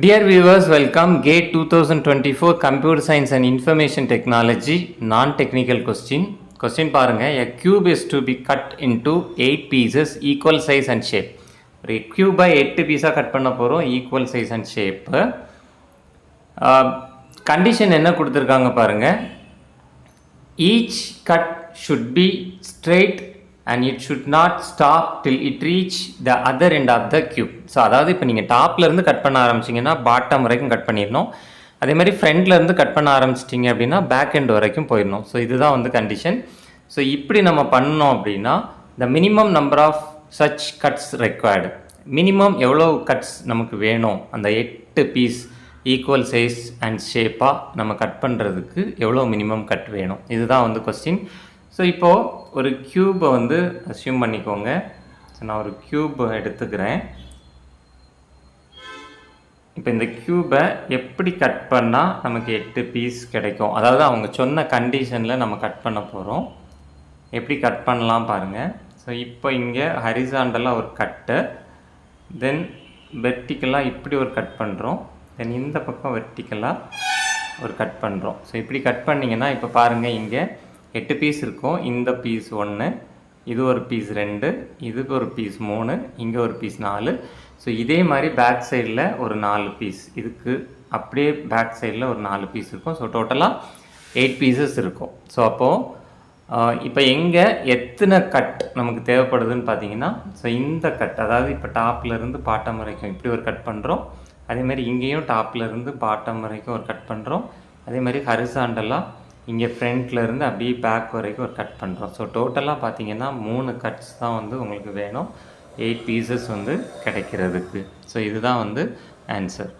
Dear viewers, welcome. GATE 2024 Computer Science and Information Technology non-technical question. Question பாருங்க. A cube is to be cut into 8 pieces equal size and shape. ஒரு cube 8 பீஸாக cut பண்ண போகிறோம், equal size and shape. Condition என்ன கொடுத்துருக்காங்க பாருங்கள். Each cut should be straight and it should not stop till it reach the other end of the cube. So அதாவது இப்போ நீங்கள் டாப்லேருந்து கட் பண்ண ஆரம்பிச்சிங்கன்னா பாட்டம் வரைக்கும் கட் பண்ணிடணும். அதே மாதிரி ஃப்ரண்ட்லேருந்து கட் பண்ண ஆரம்பிச்சிட்டிங்க அப்படின்னா பேக் எண்ட் வரைக்கும் போயிடணும். ஸோ இதுதான் வந்து கண்டிஷன். ஸோ இப்படி நம்ம பண்ணோம் அப்படின்னா the minimum number of such cuts required, minimum எவ்வளோ கட்ஸ் நமக்கு வேணும், அந்த 8 பீஸ் ஈக்குவல் சைஸ் அண்ட் ஷேப்பாக நம்ம கட் பண்ணுறதுக்கு எவ்வளோ மினிமம் கட் வேணும், இதுதான் வந்து கொஸ்டின். ஸோ இப்போது ஒரு க்யூப்பை வந்து அஸ்யூம் பண்ணிக்கோங்க. ஸோ நான் ஒரு க்யூப் எடுத்துக்கிறேன். இப்போ இந்த க்யூப்பை எப்படி கட் பண்ணால் நமக்கு 8 பீஸ் கிடைக்கும், அதாவது அவங்க சொன்ன கண்டிஷனில் நம்ம கட் பண்ண போகிறோம். எப்படி கட் பண்ணலாம் பாருங்கள். ஸோ இப்போ இங்கே ஹரிசாண்டலாக ஒரு கட்டு, தென் வெர்டிக்கலாக இப்படி ஒரு கட் பண்ணுறோம், தென் இந்த பக்கம் வெர்டிக்கலாக ஒரு கட் பண்ணுறோம். ஸோ இப்படி கட் பண்ணிங்கன்னா இப்போ பாருங்கள், இங்கே 8 பீஸ் இருக்கும். இந்த பீஸ் 1, இது ஒரு பீஸ் 2, இதுக்கு ஒரு பீஸ் 3, இங்கே ஒரு பீஸ் 4. ஸோ இதே மாதிரி பேக் சைடில் ஒரு 4 பீஸ், இதுக்கு அப்படியே பேக் சைடில் ஒரு 4 பீஸ் இருக்கும். ஸோ டோட்டலாக 8 பீசஸ் இருக்கும். ஸோ அப்போது இப்போ எங்கே எத்தனை கட் நமக்கு தேவைப்படுதுன்னு பார்த்தீங்கன்னா, ஸோ இந்த கட், அதாவது இப்போ டாப்லேருந்து பாட்டம் வரைக்கும் இப்படி ஒரு கட் பண்ணுறோம். அதேமாதிரி இங்கேயும் டாப்லேருந்து பாட்டம் வரைக்கும் ஒரு கட் பண்ணுறோம். அதே மாதிரி ஹரிசாண்டலாக இங்கே ஃப்ரண்ட்லேருந்து அப்படியே பேக் வரைக்கும் ஒரு கட் பண்ணுறோம். ஸோ டோட்டலாக பார்த்தீங்கன்னா 3 கட்ஸ் தான் வந்து உங்களுக்கு வேணும் 8 பீசஸ் வந்து கிடைக்கிறதுக்கு. ஸோ இதுதான் வந்து ஆன்சர்.